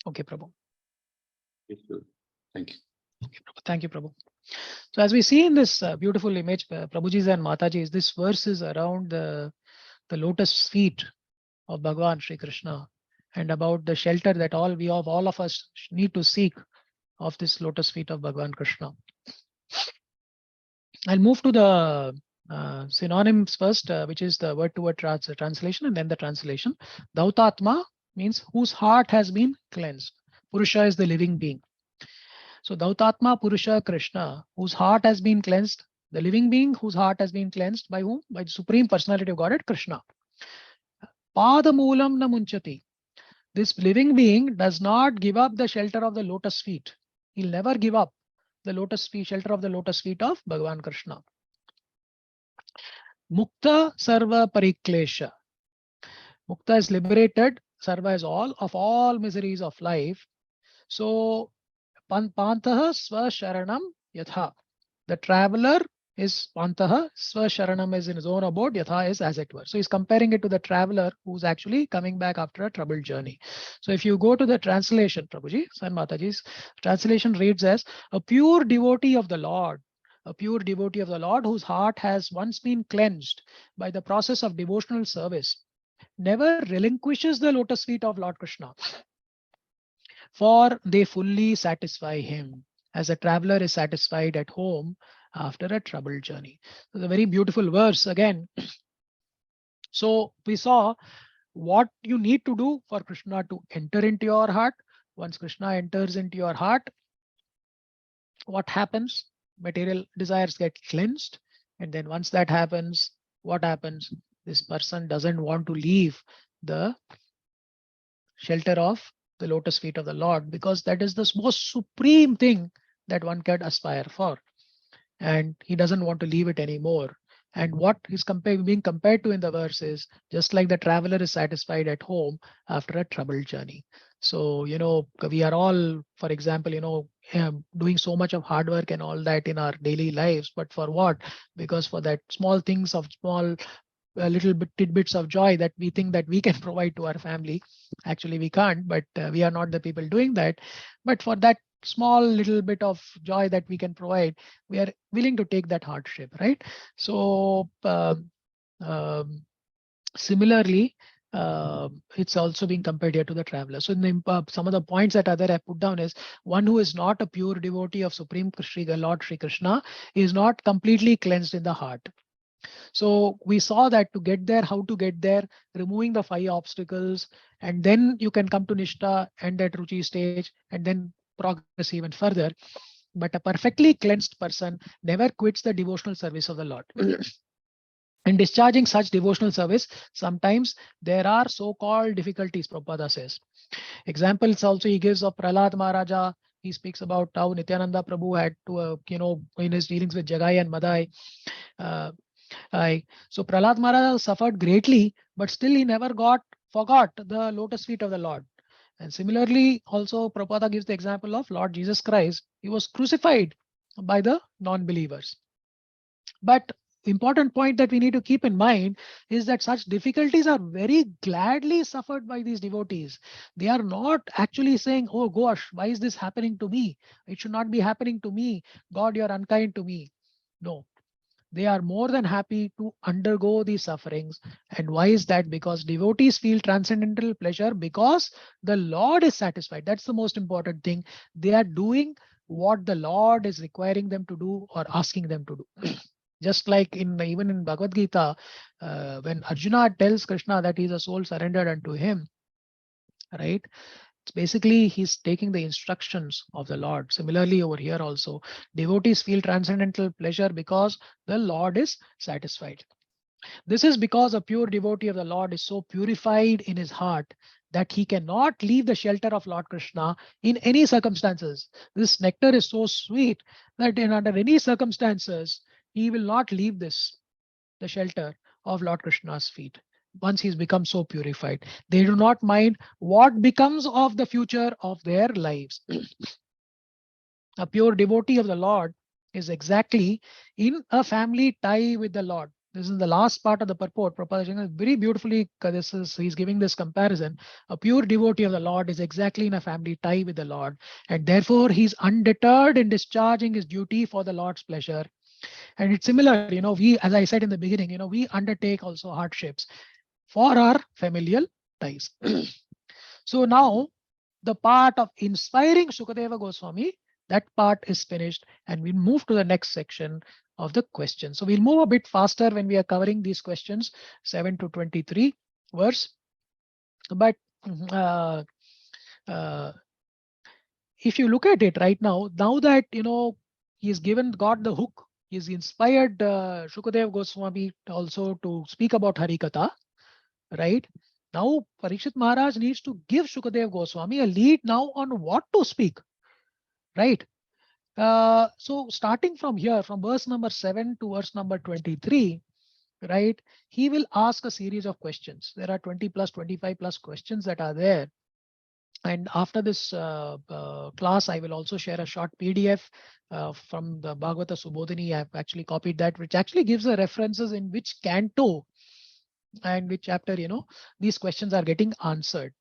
Okay, Prabhu. Yes, sir. Thank you. Okay, Prabhu. Thank you, Prabhu. So as we see in this beautiful image, Prabhuji's and Mataji's, this verse is around the lotus feet of Bhagavan Sri Krishna, and about the shelter that all of us need to seek of this lotus feet of Bhagavan Krishna. I'll move to the synonyms first, which is the word-to-word translation, and then the translation. Dautatma means whose heart has been cleansed. Purusha is the living being. So Dautatma Purusha Krishna, whose heart has been cleansed, the living being whose heart has been cleansed by whom? By the Supreme Personality of Godhead, Krishna. Padamulam na munchati. This living being does not give up the shelter of the lotus feet. He'll never give up the lotus feet, shelter of the lotus feet of Bhagavan Krishna. Mukta Sarva Pariklesha. Mukta is liberated, Sarva is all of all miseries of life. So Pantaha Swasharanam Yatha. The traveler is Pantaha, Swasharanam is in his own abode, Yatha is as it were. So he's comparing it to the traveler who's actually coming back after a troubled journey. So if you go to the translation, Prabhuji, San Mataji's translation reads as a pure devotee of the Lord. A pure devotee of the Lord whose heart has once been cleansed by the process of devotional service, never relinquishes the lotus feet of Lord Krishna, for they fully satisfy him, as a traveler is satisfied at home after a troubled journey. So it's a very beautiful verse again. So we saw what you need to do for Krishna to enter into your heart. Once Krishna enters into your heart, what happens? Material desires get cleansed. And then once that happens, what happens? This person doesn't want to leave the shelter of the lotus feet of the Lord, because that is the most supreme thing that one can aspire for. And he doesn't want to leave it anymore. And what is being compared to in the verse is just like the traveler is satisfied at home after a troubled journey. So, we are all, for example, doing so much of hard work and all that in our daily lives. But for what? Because for that small things of small little bit tidbits of joy that we think that we can provide to our family. Actually, we can't, but we are not the people doing that. But for that small little bit of joy that we can provide, we are willing to take that hardship, right? So similarly, it's also being compared here to the traveler. So some of the points that other have put down is one who is not a pure devotee of Supreme Lord Sri Krishna is not completely cleansed in the heart. So we saw that to get there, how to get there, removing the 5 obstacles, and then you can come to Nishta and that Ruchi stage, and then progress even further. But a perfectly cleansed person never quits the devotional service of the Lord. In discharging such devotional service, sometimes there are so-called difficulties, Prabhupada says. Examples also he gives of Prahlad Maharaja. He speaks about how Nityananda Prabhu had to, in his dealings with Jagai and Madai. So Prahlad Maharaja suffered greatly, but still he never forgot the lotus feet of the Lord. And similarly, also Prabhupada gives the example of Lord Jesus Christ. He was crucified by the non-believers. But important point that we need to keep in mind is that such difficulties are very gladly suffered by these devotees. They are not actually saying, oh gosh, why is this happening to me? It should not be happening to me. God, you're unkind to me. No, they are more than happy to undergo these sufferings. And why is that? Because devotees feel transcendental pleasure because the Lord is satisfied. That's the most important thing. They are doing what the Lord is requiring them to do or asking them to do. Just like even in Bhagavad Gita, when Arjuna tells Krishna that he's a soul surrendered unto him, right? It's basically he's taking the instructions of the Lord. Similarly, over here also, devotees feel transcendental pleasure because the Lord is satisfied. This is because a pure devotee of the Lord is so purified in his heart that he cannot leave the shelter of Lord Krishna in any circumstances. This nectar is so sweet that under any circumstances, he will not leave the shelter of Lord Krishna's feet. Once he's become so purified, they do not mind what becomes of the future of their lives. A pure devotee of the Lord is exactly in a family tie with the Lord. This is the last part of the purport. Prabhupada very beautifully, he's giving this comparison. A pure devotee of the Lord is exactly in a family tie with the Lord, and therefore he's undeterred in discharging his duty for the Lord's pleasure. And it's similar, we, as I said in the beginning, we undertake also hardships for our familial ties. So now the part of inspiring Sukadeva Goswami, that part is finished, and we move to the next section of the question. So we'll move a bit faster when we are covering these questions, 7 to 23 verse. But uh, if you look at it right now that he's got the hook, he's inspired Shukadev Goswami also to speak about Harikatha, right? Now Parikshit Maharaj needs to give Shukadev Goswami a lead now on what to speak, right? So starting from here, from verse number 7 to verse number 23, right? He will ask a series of questions. There are 20 plus 25 plus questions that are there. And after this class, I will also share a short PDF from the Bhagavata Subodhini. I've actually copied that, which actually gives the references in which canto and which chapter, these questions are getting answered,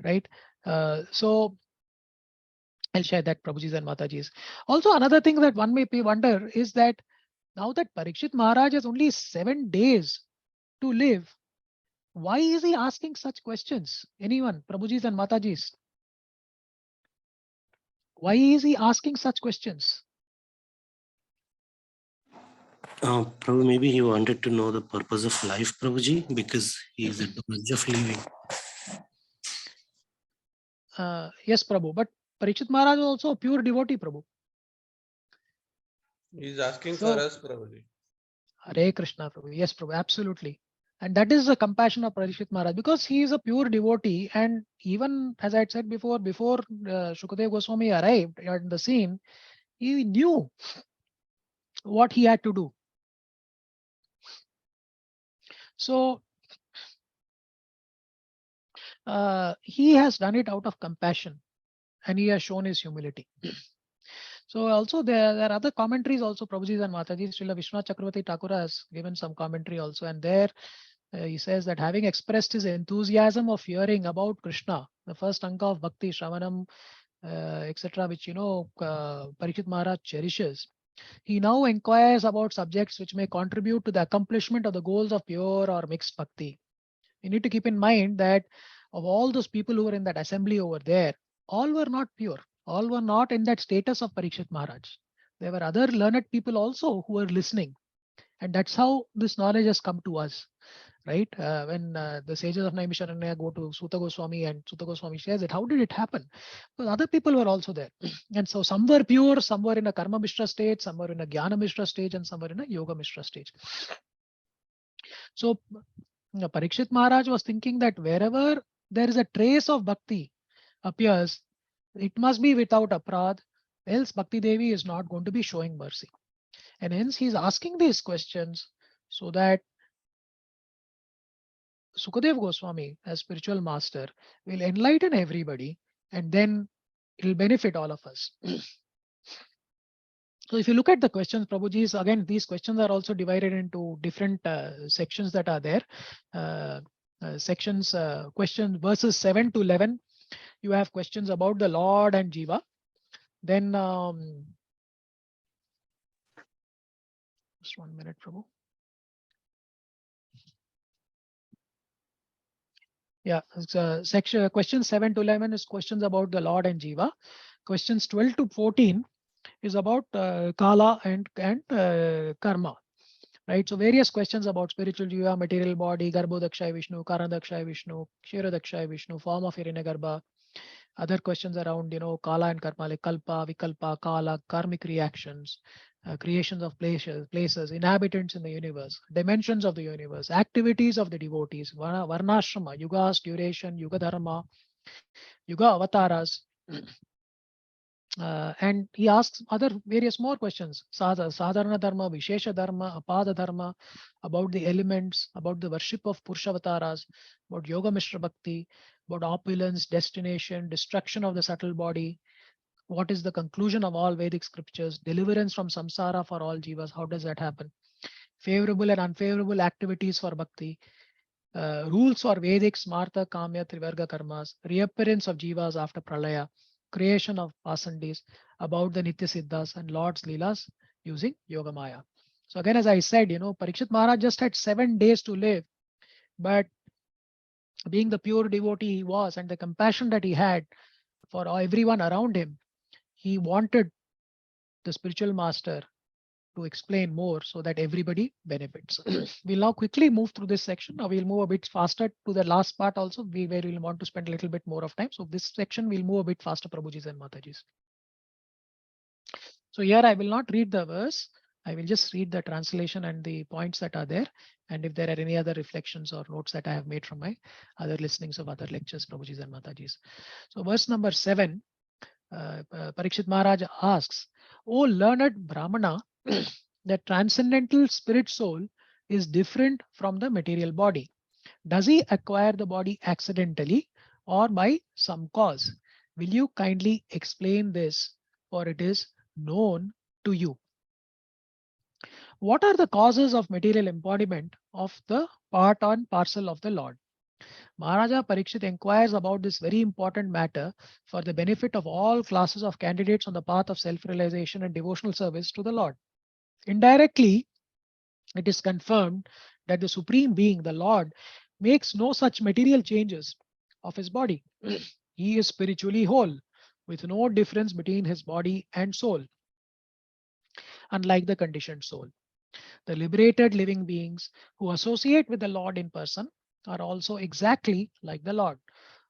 right? So I'll share that, Prabhuji's and Mataji's. Also, another thing that one may wonder is that now that Parikshit Maharaj has only 7 days to live, why is he asking such questions? Anyone, Prabhuji's and Mataji's? Why is he asking such questions? Prabhu, maybe he wanted to know the purpose of life, Prabhuji, because he is at the verge of leaving. Yes, Prabhu, but Parikshit Maharaj is also a pure devotee, Prabhu. He is asking for us, Prabhuji. Hare Krishna, Prabhu. Yes, Prabhu, absolutely. And that is the compassion of Parikshit Maharaj, because he is a pure devotee. And even as I had said before Shukadev Goswami arrived at the scene, he knew what he had to do. So he has done it out of compassion, and he has shown his humility. So also there are other commentaries also, Prabhuji and Mataji. Srila Vishwanath Chakravarti Thakur has given some commentary also, and there he says that having expressed his enthusiasm of hearing about Krishna, the first anka of Bhakti, Shravanam, etc., which Parikshit Maharaj cherishes, he now inquires about subjects which may contribute to the accomplishment of the goals of pure or mixed Bhakti. You need to keep in mind that of all those people who were in that assembly over there, all were not pure. All were not in that status of Parikshit Maharaj. There were other learned people also who were listening. And that's how this knowledge has come to us, right? When the sages of Naimisharanya go to Sutta Goswami and Sutta Goswami shares it, how did it happen? Because other people were also there. And so some were pure, some were in a Karma Mishra stage, some were in a Jnana Mishra stage, and some were in a Yoga Mishra stage. So Parikshit Maharaj was thinking that wherever there is a trace of bhakti appears, it must be without aprad, else Bhakti Devi is not going to be showing mercy. And hence he is asking these questions so that Sukadev Goswami, as spiritual master, will enlighten everybody, and then it will benefit all of us. So if you look at the questions, Prabhuji's, again, these questions are also divided into different sections that are there. Questions verses 7 to 11, you have questions about the Lord and Jiva. Then, just 1 minute, Prabhu. Yeah, section questions 7 to 11 is questions about the Lord and Jiva. Questions 12 to 14 is about Kala and Karma. Right, so various questions about spiritual jiva, material body, Garbhodakshaya Vishnu, Karanadakshaya Vishnu, Kshiradakshaya Vishnu, form of Hiranyagarbha. Other questions around, Kala and Karma, like Kalpa, Vikalpa, Kala, karmic reactions, creations of places, inhabitants in the universe, dimensions of the universe, activities of the devotees, Varnashrama, Yugas, duration, Yuga Dharma, Yuga avatars. And he asks other various more questions, sadharana dharma, vishesha dharma, apada dharma, about the elements, about the worship of Purushavataras, about yoga mishra bhakti, about opulence, destination, destruction of the subtle body, what is the conclusion of all Vedic scriptures, deliverance from samsara for all jivas, how does that happen? favorable and unfavorable activities for bhakti, rules for Vedic Smartha, Kamya, Trivarga karmas, reappearance of jivas after pralaya, creation of pasandis, about the Nitya Siddhas and Lord's Leelas using Yoga Maya. So again, as I said, Parikshit Maharaj just had 7 days to live, but being the pure devotee he was and the compassion that he had for everyone around him, he wanted the spiritual master to explain more so that everybody benefits. We'll now quickly move through this section. Now we'll move a bit faster to the last part also, where we'll want to spend a little bit more of time. So this section we'll move a bit faster, Prabhujis and Matajis. So here I will not read the verse. I will just read the translation and the points that are there. And if there are any other reflections or notes that I have made from my other listenings of other lectures, Prabhujis and Matajis. So verse number 7, Parikshit Maharaj asks, "O learned Brahmana, the transcendental spirit soul is different from the material body. Does he acquire the body accidentally or by some cause? Will you kindly explain this, for it is known to you? What are the causes of material embodiment of the part and parcel of the Lord?" Maharaja Parikshit inquires about this very important matter for the benefit of all classes of candidates on the path of self-realization and devotional service to the Lord. Indirectly, it is confirmed that the Supreme Being, the Lord, makes no such material changes of his body. He is spiritually whole, with no difference between his body and soul, unlike the conditioned soul. The liberated living beings who associate with the Lord in person are also exactly like the Lord.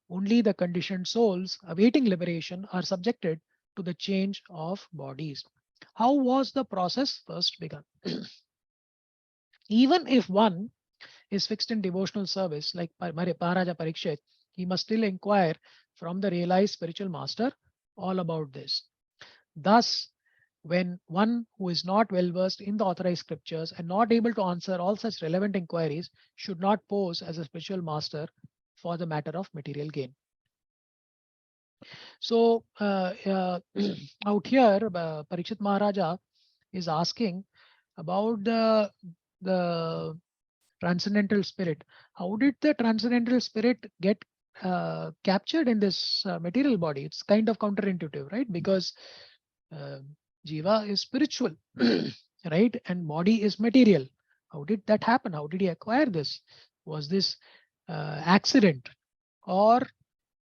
Only the conditioned souls awaiting liberation are subjected to the change of bodies. How was the process first begun? Even if one is fixed in devotional service like Maharaja Parikshit, he must still inquire from the realized spiritual master all about this. Thus, when one who is not well versed in the authorized scriptures and not able to answer all such relevant inquiries should not pose as a spiritual master for the matter of material gain. So out here, Parikshit Maharaja is asking about the transcendental spirit. How did the transcendental spirit get captured in this material body? It's kind of counterintuitive, right? Because uh, Jiva is spiritual, right? And body is material. How did that happen? How did he acquire this? Was this accident, or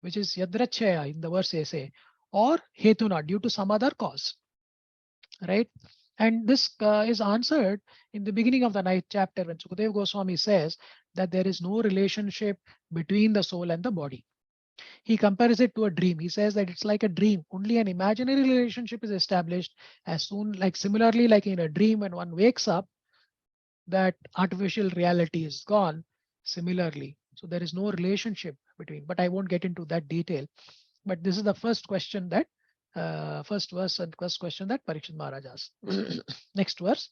which is yadrachaya in the verse they say, or hetuna, due to some other cause, right? And this is answered in the beginning of the 9th chapter when Sukadeva Goswami says that there is no relationship between the soul and the body. He compares it to a dream. He says that it's like a dream. Only an imaginary relationship is established as soon, like similarly, like in a dream, when one wakes up, that artificial reality is gone. Similarly, so there is no relationship between. But I won't get into that detail. But this is the first question that first verse and first question that Parikshit Maharaj asked. Next verse.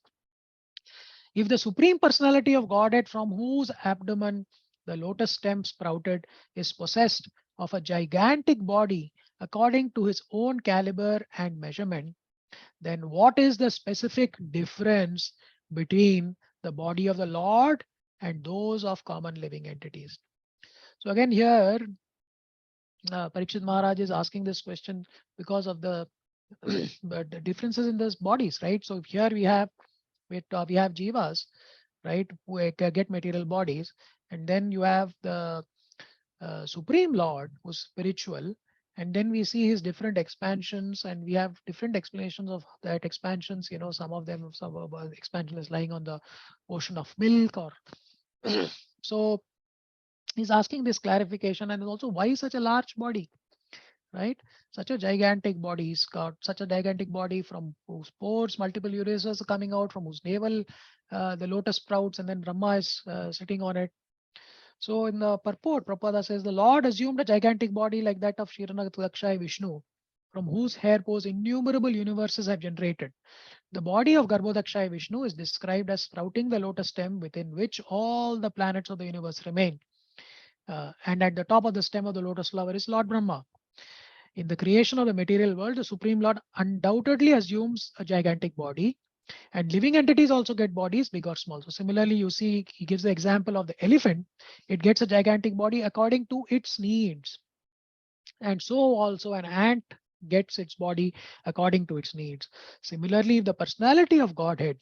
If the Supreme Personality of Godhead, from whose abdomen the lotus stem sprouted, is possessed of a gigantic body according to his own caliber and measurement, then what is the specific difference between the body of the Lord and those of common living entities? So again here, Parikshit Maharaj is asking this question because of the the differences in those bodies, right? So here we have jivas, right, who get material bodies, and then you have the Supreme Lord who's spiritual, and then we see his different expansions, and we have different explanations of that expansions. Some of them, some of expansion is lying on the ocean of milk, or so he's asking this clarification, and also why such a large body, right? Such a gigantic body. He's got such a gigantic body from whose pores multiple urethras are coming out, from whose navel the lotus sprouts, and then Brahma is sitting on it. So in the purport, Prabhupada says the Lord assumed a gigantic body like that of Kshiranakshai Vishnu, from whose hair pores innumerable universes have generated. The body of Garbhodakshai Vishnu is described as sprouting the lotus stem within which all the planets of the universe remain. And at the top of the stem of the lotus flower is Lord Brahma. In the creation of the material world, the Supreme Lord undoubtedly assumes a gigantic body, And living entities also get bodies, big or small. So similarly, you see, he gives the example of the elephant. It gets a gigantic body according to its needs. And so also an ant gets its body according to its needs. Similarly, if the personality of Godhead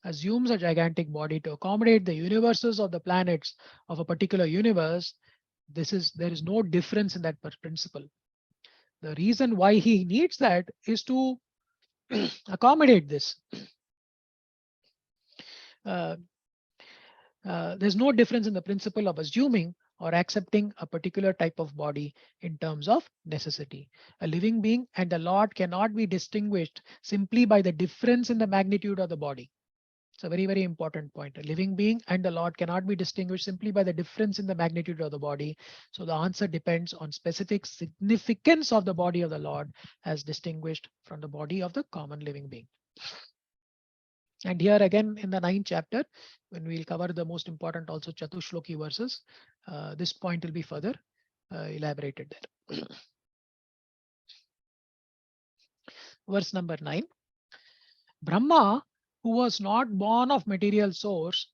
assumes a gigantic body to accommodate the universes of the planets of a particular universe, there is no difference in that principle. The reason why he needs that is to accommodate this. Uh, there's no difference in the principle of assuming or accepting a particular type of body in terms of necessity. A living being and the Lord cannot be distinguished simply by the difference in the magnitude of the body. It's a very, very important point. A living being and the Lord cannot be distinguished simply by the difference in the magnitude of the body. So the answer depends on specific significance of the body of the Lord as distinguished from the body of the common living being. And here again in the 9th chapter, when we'll cover the most important also Chatushloki verses, this point will be further elaborated there. Verse number 9. Brahma, who was not born of material source,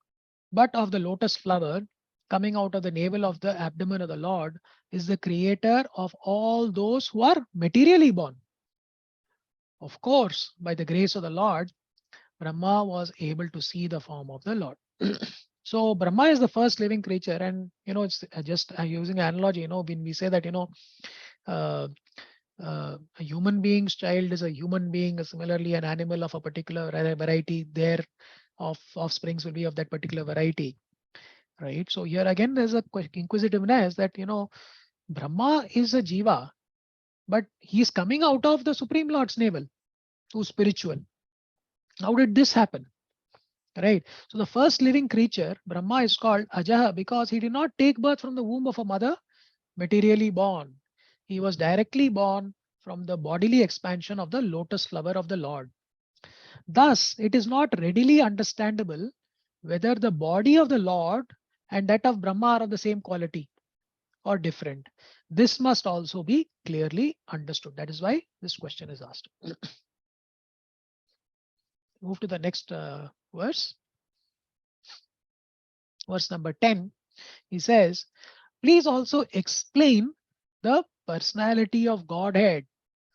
but of the lotus flower coming out of the navel of the abdomen of the Lord, is the creator of all those who are materially born. Of course, by the grace of the Lord, Brahma was able to see the form of the Lord. So Brahma is the first living creature, and it's just using an analogy. When we say that a human being's child is a human being, similarly an animal of a particular variety, their offsprings will be of that particular variety, right? So here again there's a inquisitiveness that Brahma is a jiva, but he's coming out of the Supreme Lord's navel, who's spiritual. How did this happen? Right. So the first living creature, Brahma, is called Ajaha because he did not take birth from the womb of a mother, materially born. He was directly born from the bodily expansion of the lotus flower of the Lord. Thus, it is not readily understandable whether the body of the Lord and that of Brahma are of the same quality or different. This must also be clearly understood. That is why this question is asked. Move to the next verse. Verse number 10. He says, please also explain the personality of Godhead.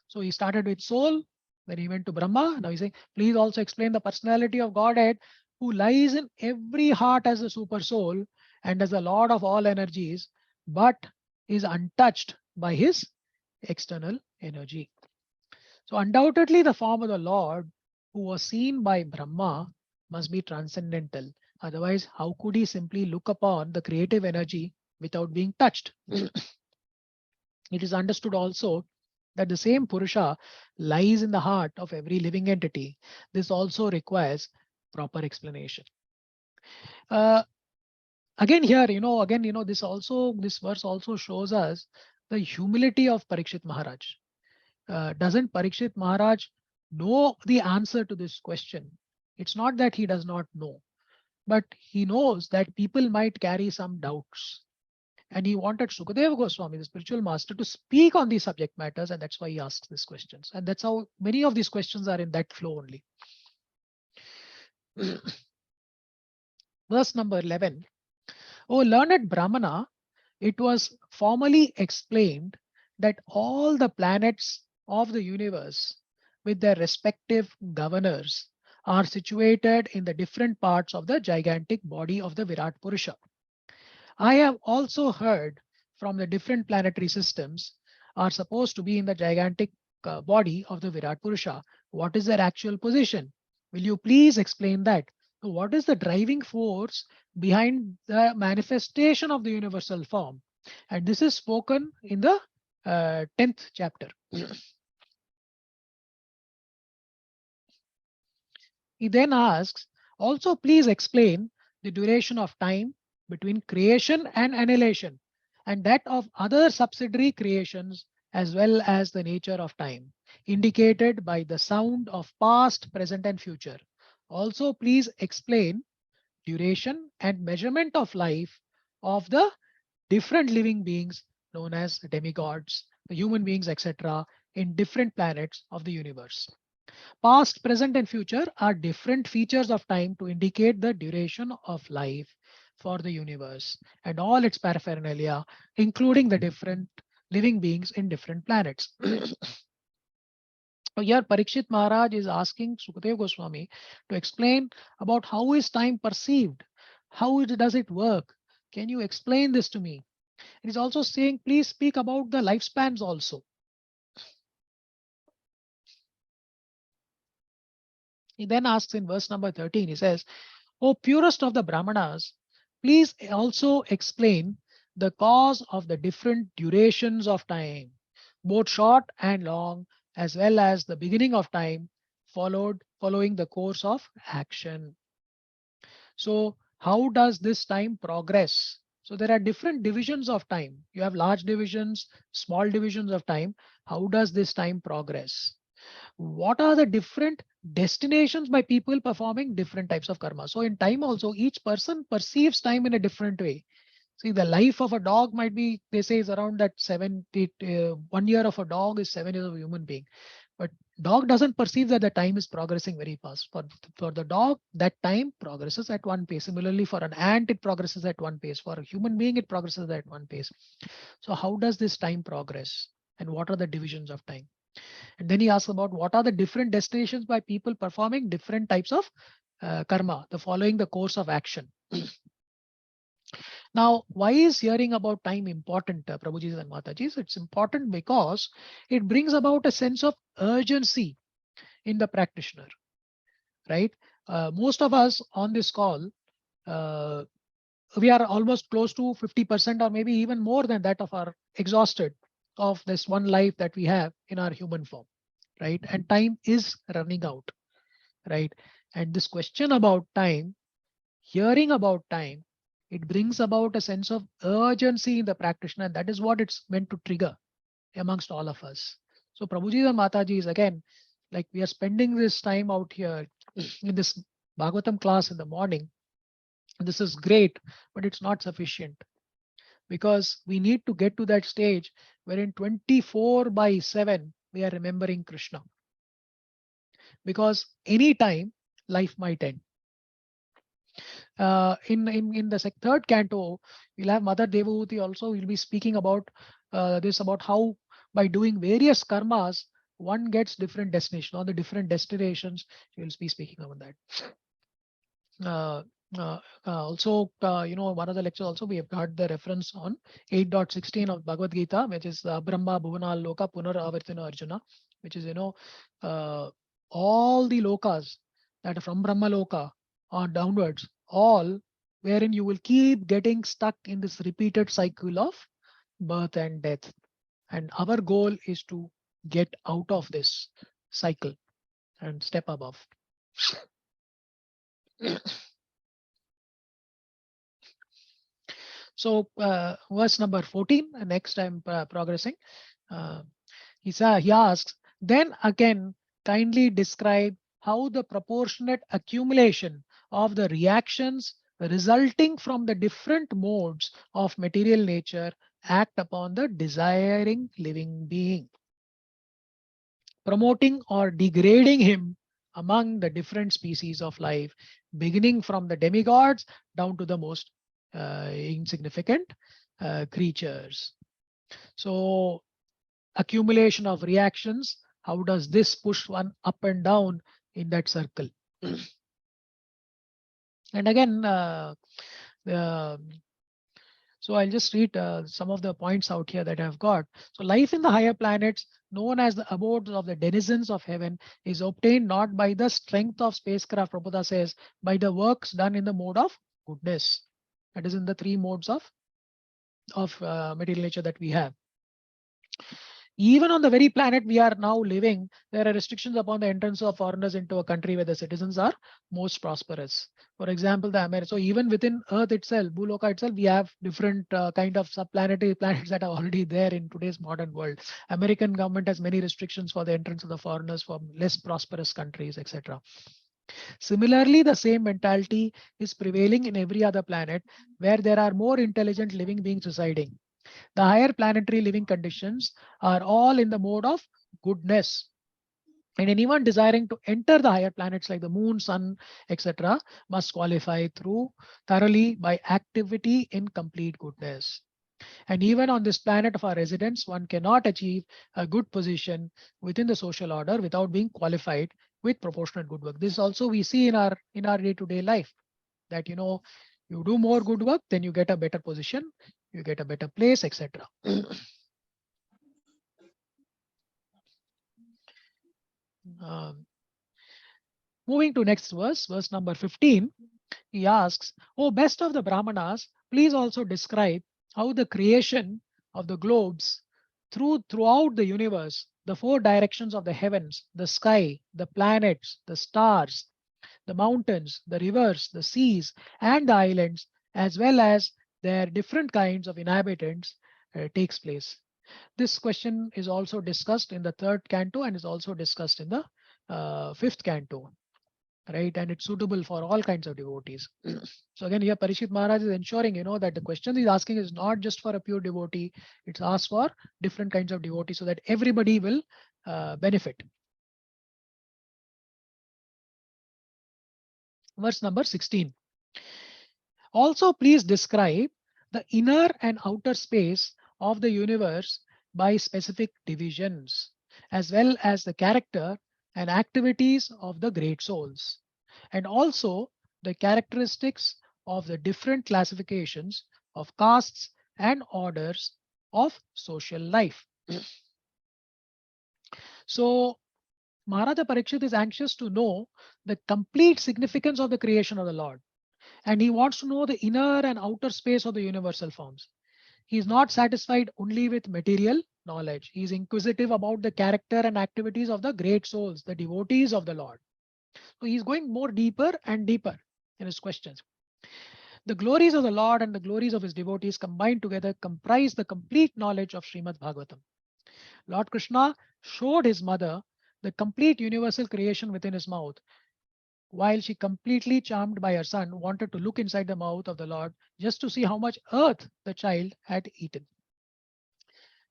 So he started with soul, then he went to Brahma. Now he's saying, please also explain the personality of Godhead, who lies in every heart as a super soul and as the Lord of all energies, but is untouched by his external energy. So undoubtedly the form of the Lord who was seen by Brahma must be transcendental. Otherwise, how could he simply look upon the creative energy without being touched? It is understood also that the same Purusha lies in the heart of every living entity. This also requires proper explanation. Again here, this verse also shows us the humility of Parikshit Maharaj. Doesn't Parikshit Maharaj know the answer to this question? It's not that he does not know, but he knows that people might carry some doubts. And he wanted Sukadeva Goswami, the spiritual master, to speak on these subject matters, and that's why he asks these questions. And that's how many of these questions are in that flow only. Verse number 11. O learned Brahmana, it was formally explained that all the planets of the universe with their respective governors are situated in the different parts of the gigantic body of the Virat Purusha. I have also heard from the different planetary systems are supposed to be in the gigantic body of the Virat Purusha. What is their actual position? Will you please explain that? So what is the driving force behind the manifestation of the universal form? And this is spoken in the 10th chapter. He then asks, also please explain the duration of time between creation and annihilation, and that of other subsidiary creations, as well as the nature of time, indicated by the sound of past, present, and future. Also, please explain duration and measurement of life of the different living beings known as demigods, the human beings, etc., in different planets of the universe. Past, present, and future are different features of time to indicate the duration of life for the universe and all its paraphernalia, including the different living beings in different planets. So here Parikshit Maharaj is asking Sukadev Goswami to explain about how is time perceived, does it work? Can you explain this to me? And he's also saying, please speak about the lifespans also. He then asks in verse number 13, he says, O purest of the Brahmanas, please also explain the cause of the different durations of time, both short and long, as well as the beginning of time following the course of action. So how does this time progress? So there are different divisions of time. You have large divisions, small divisions of time. How does this time progress? What are the different destinations by people performing different types of karma? So in time also, each person perceives time in a different way. See, the life of a dog might be, they say, is around that 1 year of a dog is 7 years of a human being. But dog doesn't perceive that the time is progressing very fast. For the dog, that time progresses at one pace. Similarly, for an ant, it progresses at one pace. For a human being, it progresses at one pace. So how does this time progress? And what are the divisions of time? And then he asks about what are the different destinations by people performing different types of karma, the following the course of action. Now, why is hearing about time important, Prabhujis and Matajis? It's important because it brings about a sense of urgency in the practitioner, right? Most of us on this call, we are almost close to 50% or maybe even more than that of our exhausted of this one life that we have in our human form, right? And time is running out, right? And this question about time, hearing about time, it brings about a sense of urgency in the practitioner. And that is what it's meant to trigger amongst all of us. So Prabhuji and Mataji is again, like we are spending this time out here in this Bhagavatam class in the morning. This is great, but it's not sufficient because we need to get to that stage wherein 24/7 we are remembering Krishna. Because any time life might end. In the third canto, we'll have Mother Devahuti also. We'll be speaking about this, about how by doing various karmas, one gets different destination. On the different destinations, we'll be speaking about that. Also, one of the lectures also we have got the reference on 8.16 of Bhagavad Gita, which is Brahma Bhuvana Loka Punar Avartana Arjuna, which is all the lokas that are from Brahma Loka on downwards, all wherein you will keep getting stuck in this repeated cycle of birth and death. And our goal is to get out of this cycle and step above. So verse number 14, next I'm progressing. He asks, then again kindly describe how the proportionate accumulation of the reactions resulting from the different modes of material nature act upon the desiring living being, promoting or degrading him among the different species of life, beginning from the demigods down to the most insignificant creatures. So accumulation of reactions, how does this push one up and down in that circle? And again, so I'll just read some of the points out here that I've got. So life in the higher planets, known as the abodes of the denizens of heaven, is obtained not by the strength of spacecraft, Prabhupada says, by the works done in the mode of goodness. That is in the three modes of material nature that we have. Even on the very planet we are now living, there are restrictions upon the entrance of foreigners into a country where the citizens are most prosperous. For example, the America. So even within Earth itself, Bhuloka itself, we have different kind of subplanetary planets that are already there in today's modern world. American government has many restrictions for the entrance of the foreigners from less prosperous countries, etc. Similarly, the same mentality is prevailing in every other planet where there are more intelligent living beings residing. The higher planetary living conditions are all in the mode of goodness. And anyone desiring to enter the higher planets like the moon, sun, etc., must qualify through thoroughly by activity in complete goodness. And even on this planet of our residence, one cannot achieve a good position within the social order without being qualified with proportionate good work. This also we see in our day-to-day life, that you do more good work, then you get a better position, you get a better place, etc. Moving to next verse number 15, he asks, "Oh, best of the Brahmanas, please also describe how the creation of the globes throughout the universe, the four directions of the heavens, the sky, the planets, the stars, the mountains, the rivers, the seas, and the islands, as well as their different kinds of inhabitants, takes place." This question is also discussed in the third canto and is also discussed in the fifth canto, right? And it's suitable for all kinds of devotees. So again, here Parishit Maharaj is ensuring, that the question he's asking is not just for a pure devotee, it's asked for different kinds of devotees so that everybody will benefit. Verse number 16. Also, please describe the inner and outer space of the universe by specific divisions, as well as the character and activities of the great souls, and also the characteristics of the different classifications of castes and orders of social life. So Maharaja Parikshit is anxious to know the complete significance of the creation of the Lord, and he wants to know the inner and outer space of the universal forms. He is not satisfied only with material knowledge. He is inquisitive about the character and activities of the great souls, the devotees of the Lord. So he is going more deeper and deeper in his questions. The glories of the Lord and the glories of his devotees combined together comprise the complete knowledge of Srimad Bhagavatam. Lord Krishna showed his mother the complete universal creation within his mouth, while she, completely charmed by her son, wanted to look inside the mouth of the Lord just to see how much earth the child had eaten.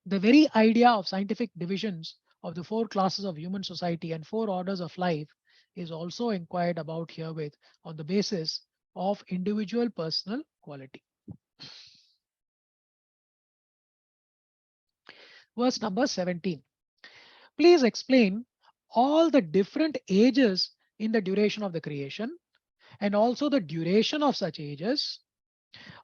The very idea of scientific divisions of the four classes of human society and four orders of life is also inquired about herewith on the basis of individual personal quality. Verse number 17. Please explain all the different ages in the duration of the creation and also the duration of such ages.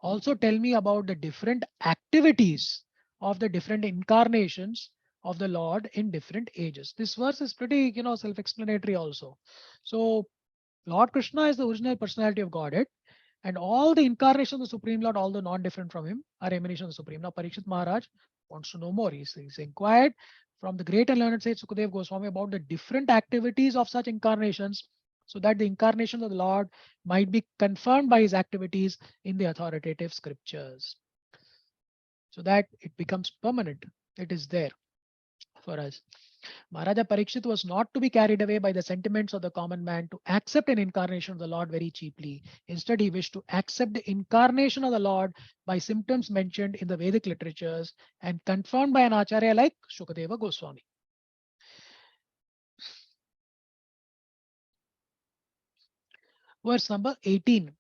Also tell me about the different activities of the different incarnations of the Lord in different ages. This verse is pretty, self-explanatory also. So Lord Krishna is the original personality of Godhead, and all the incarnations of the Supreme Lord, although non-different from him, are emanations of the Supreme. Now Parikshit Maharaj wants to know more. He's inquired from the great and learned sage Sukadev Goswami about the different activities of such incarnations, so that the incarnations of the Lord might be confirmed by his activities in the authoritative scriptures, so that it becomes permanent. It is there for us. Maharaja Parikshit was not to be carried away by the sentiments of the common man to accept an incarnation of the Lord very cheaply. Instead, he wished to accept the incarnation of the Lord by symptoms mentioned in the Vedic literatures and confirmed by an acharya like Shukadeva Goswami. Verse number 18.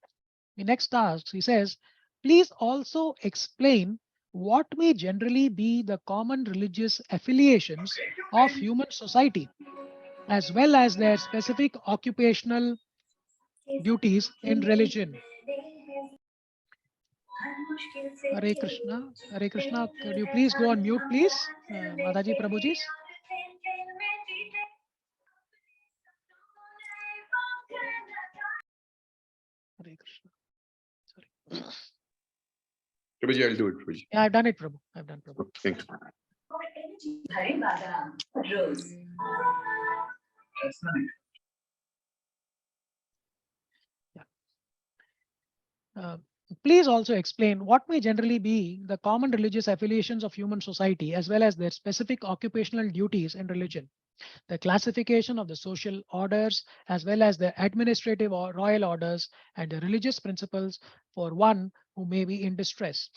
He next asks, he says, please also explain what may generally be the common religious affiliations of human society, as well as their specific occupational duties in religion. Hare Krishna, could you please go on mute, please? Mataji Prabhuji. Hare Krishna. Sorry. Prabhuji, I'll do it, Prabhuji. Yeah, I've done it, Prabhu. I've done, Prabhu. Thanks. Please also explain what may generally be the common religious affiliations of human society, as well as their specific occupational duties in religion, the classification of the social orders, as well as the administrative or royal orders, and the religious principles for one who may be in distress.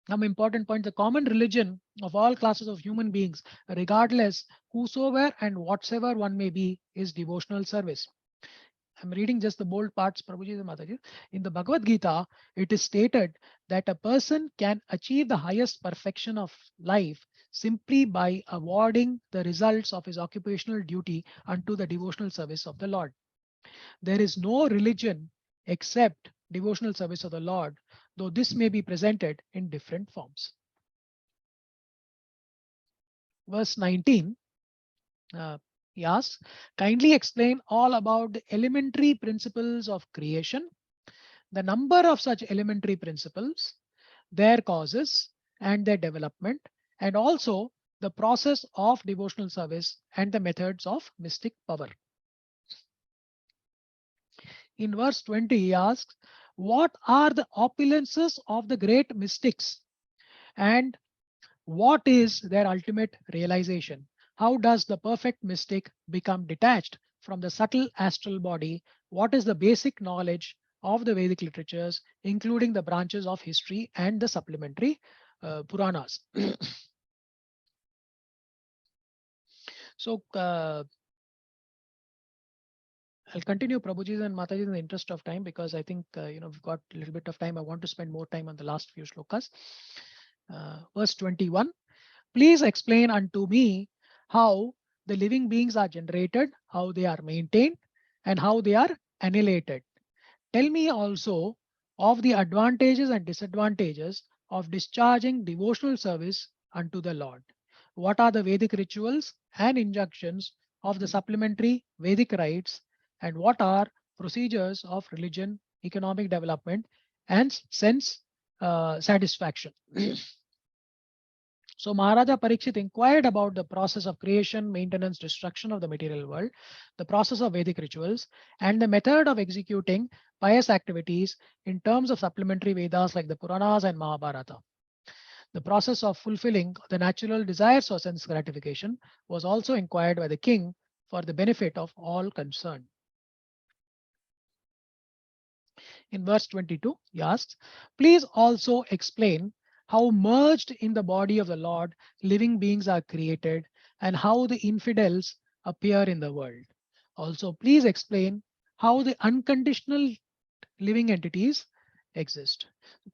Some important point: the common religion of all classes of human beings, regardless whosoever and whatsoever one may be, is devotional service. I'm reading just the bold parts, Prabhuji and Mataji. In the Bhagavad Gita, it is stated that a person can achieve the highest perfection of life simply by awarding the results of his occupational duty unto the devotional service of the Lord. There is no religion except devotional service of the Lord, though this may be presented in different forms. Verse 19, he asks, kindly explain all about the elementary principles of creation, the number of such elementary principles, their causes and their development, and also the process of devotional service and the methods of mystic power. In verse 20, he asks, what are the opulences of the great mystics and what is their ultimate realization? How does the perfect mystic become detached from the subtle astral body? What is the basic knowledge of the Vedic literatures, including the branches of history and the supplementary Puranas? So, I'll continue, Prabhuji and Mataji, in the interest of time, because I think we've got a little bit of time. I want to spend more time on the last few shlokas. Verse 21. Please explain unto me how the living beings are generated, how they are maintained, and how they are annihilated. Tell me also of the advantages and disadvantages of discharging devotional service unto the Lord. What are the Vedic rituals and injunctions of the supplementary Vedic rites, and what are procedures of religion, economic development, and sense satisfaction? So Maharaja Parikshit inquired about the process of creation, maintenance, destruction of the material world, the process of Vedic rituals, and the method of executing pious activities in terms of supplementary Vedas like the Puranas and Mahabharata. The process of fulfilling the natural desires for sense gratification was also inquired by the king for the benefit of all concerned. In verse 22, he asks, please also explain how merged in the body of the Lord living beings are created and how the infidels appear in the world. Also, please explain how the unconditional living entities exist.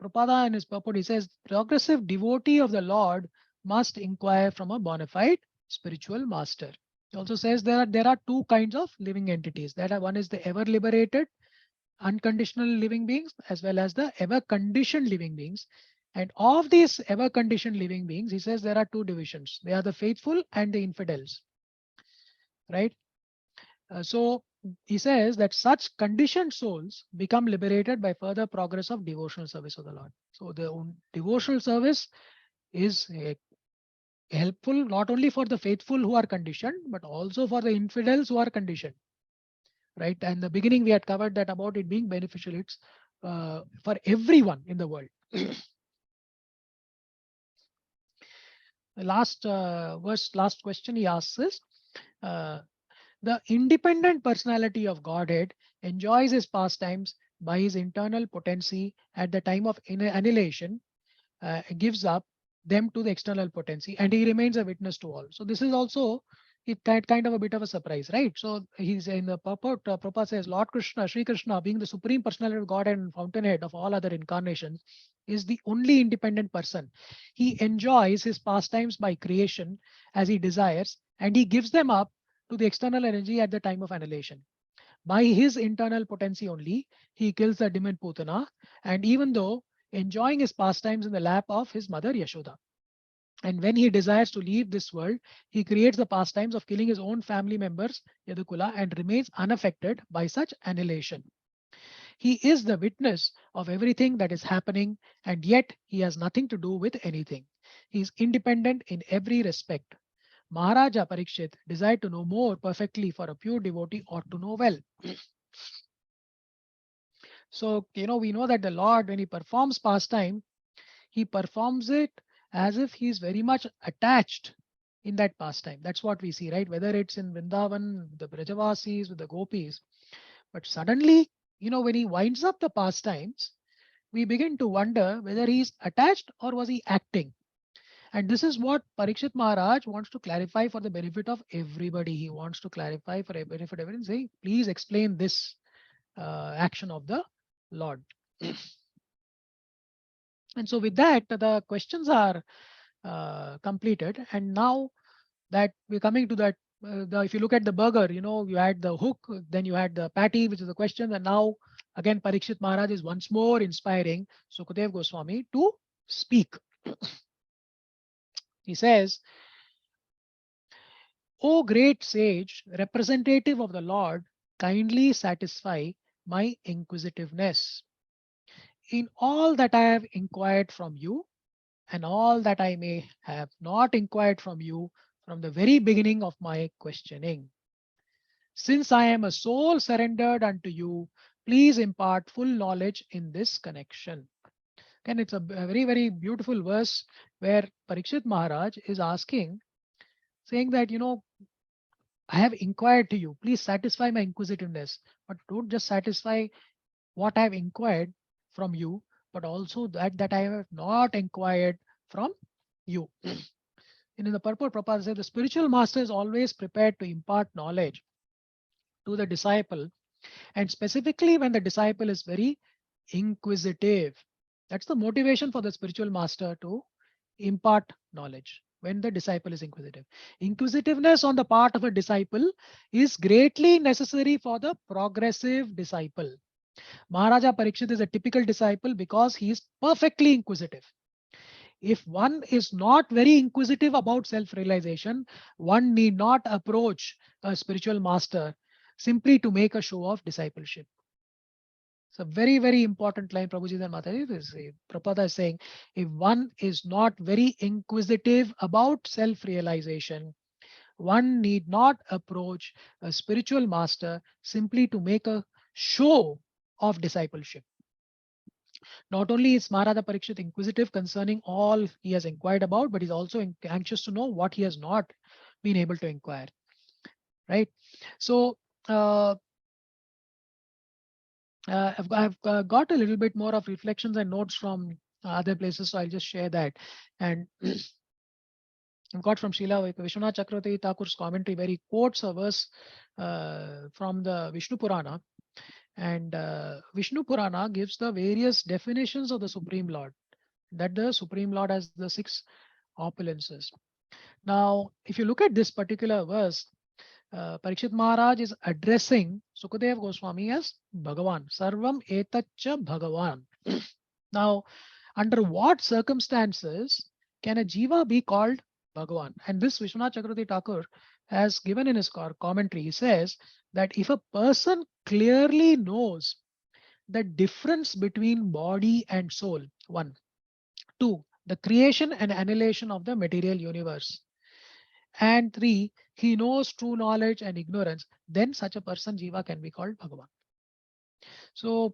Prabhupada in his purport, he says, progressive devotee of the Lord must inquire from a bona fide spiritual master. He also says there are two kinds of living entities. One is the ever liberated unconditional living beings as well as the ever conditioned living beings. And of these ever conditioned living beings, he says there are two divisions. They are the faithful and the infidels, right? So he says that such conditioned souls become liberated by further progress of devotional service of the Lord. So the devotional service is helpful not only for the faithful who are conditioned, but also for the infidels who are conditioned. Right, and in the beginning we had covered that about it being beneficial. It's for everyone in the world. The last last question he asks is, the independent personality of Godhead enjoys his pastimes by his internal potency at the time of annihilation, gives up them to the external potency, and he remains a witness to all. So this is also kind of a bit of a surprise, right? So he's in the purport, Prabhupada says, Lord Krishna, Sri Krishna, being the supreme personality of God and fountainhead of all other incarnations, is the only independent person. He enjoys his pastimes by creation as he desires, and he gives them up to the external energy at the time of annihilation. By his internal potency only, he kills the demon Putana, and even though enjoying his pastimes in the lap of his mother Yashoda. And when he desires to leave this world, he creates the pastimes of killing his own family members, Yadukula, and remains unaffected by such annihilation. He is the witness of everything that is happening, and yet he has nothing to do with anything. He is independent in every respect. Maharaja Parikshit desired to know more perfectly for a pure devotee or to know well. So, we know that the Lord, when he performs pastime, he performs it as if he is very much attached in that pastime. That's what we see, right? Whether it's in Vrindavan, the Brajavasis, with the gopis. But suddenly, when he winds up the pastimes, we begin to wonder whether he is attached or was he acting. And this is what Parikshit Maharaj wants to clarify for the benefit of everybody. He wants to clarify for a benefit of everyone, saying, please explain this action of the Lord. And so with that, the questions are completed. And now that we're coming to that, if you look at the burger, you had the hook, then you had the patty, which is the question. And now again, Parikshit Maharaj is once more inspiring Sukadev Goswami to speak. He says, O great sage, representative of the Lord, kindly satisfy my inquisitiveness. In all that I have inquired from you, and all that I may have not inquired from you from the very beginning of my questioning. Since I am a soul surrendered unto you, please impart full knowledge in this connection. And it's a very, very beautiful verse where Parikshit Maharaj is asking, saying that, I have inquired to you, please satisfy my inquisitiveness, but don't just satisfy what I have inquired from you, but also that I have not inquired from you. And in the purport, Prabhupada says the spiritual master is always prepared to impart knowledge to the disciple, and specifically when the disciple is very inquisitive. That's the motivation for the spiritual master to impart knowledge when the disciple is inquisitive. Inquisitiveness on the part of a disciple is greatly necessary for the progressive disciple. Maharaja Parikshit is a typical disciple because he is perfectly inquisitive. If one is not very inquisitive about self-realization, one need not approach a spiritual master simply to make a show of discipleship. It's a very, very important line Prabhuji and Mataji. Prabhupada is saying, if one is not very inquisitive about self-realization, one need not approach a spiritual master simply to make a show of discipleship. Not only is Maharaja Parikshit inquisitive concerning all he has inquired about, but he's also anxious to know what he has not been able to inquire. Right? So I've got a little bit more of reflections and notes from other places, so I'll just share that. And I've got from Srila Vishwanath Chakravarti Thakur's commentary where he quotes a verse from the Vishnu Purana. And Vishnu Purana gives the various definitions of the Supreme Lord, that the Supreme Lord has the 6 opulences. Now, if you look at this particular verse, Parikshit Maharaj is addressing Sukadev Goswami as Bhagavan. Sarvam etacha Bhagavan. Now, under what circumstances can a jiva be called Bhagavan? And this Vishwanath Chakravarti Thakur has given in his commentary. He says that if a person clearly knows the difference between body and soul, 1. 2. The creation and annihilation of the material universe. And 3. He knows true knowledge and ignorance, then such a person, jiva, can be called Bhagavan. So,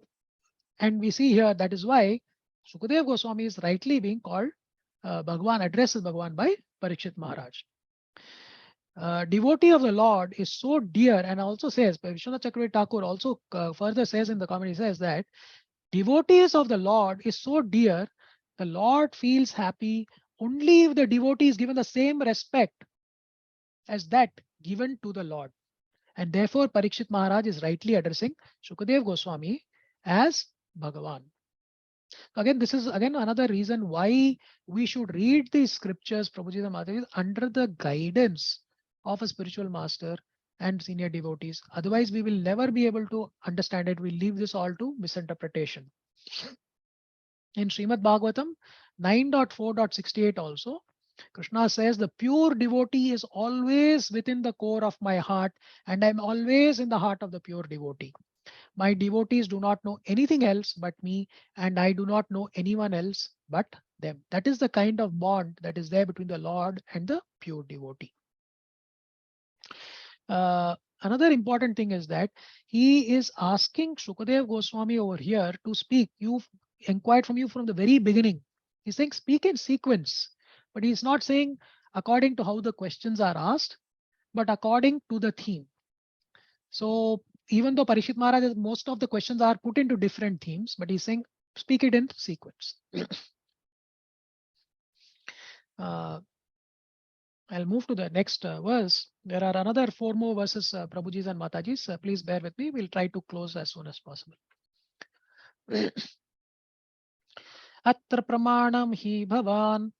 and we see here that is why Sukadev Goswami is rightly being called Bhagavan, addresses Bhagavan by Parikshit Maharaj. Devotee of the Lord is so dear, and also says, Vishwanath Chakravarti Thakur also further says in the commentary, says that devotees of the Lord is so dear, the Lord feels happy only if the devotee is given the same respect as that given to the Lord. And therefore, Parikshit Maharaj is rightly addressing Sukadev Goswami as Bhagavan. Again, this is again another reason why we should read these scriptures, Prabhuji and Mataji, under the guidance of a spiritual master and senior devotees. Otherwise, we will never be able to understand it. We'll leave this all to misinterpretation. In Srimad Bhagavatam 9.4.68 also, Krishna says the pure devotee is always within the core of my heart, and I'm always in the heart of the pure devotee. My devotees do not know anything else but me, and I do not know anyone else but them. That is the kind of bond that is there between the Lord and the pure devotee. Another important thing is that he is asking Sukadev Goswami over here to speak. You've inquired from you from the very beginning. He's saying speak in sequence, but he's not saying according to how the questions are asked, but according to the theme. So even though Parikshit Maharaj, most of the questions are put into different themes, but he's saying speak it in sequence. I'll move to the next verse. There are another 4 more verses, Prabhujis and Matajis. Please bear with me. We'll try to close as soon as possible. Atra pramanam hi bhavan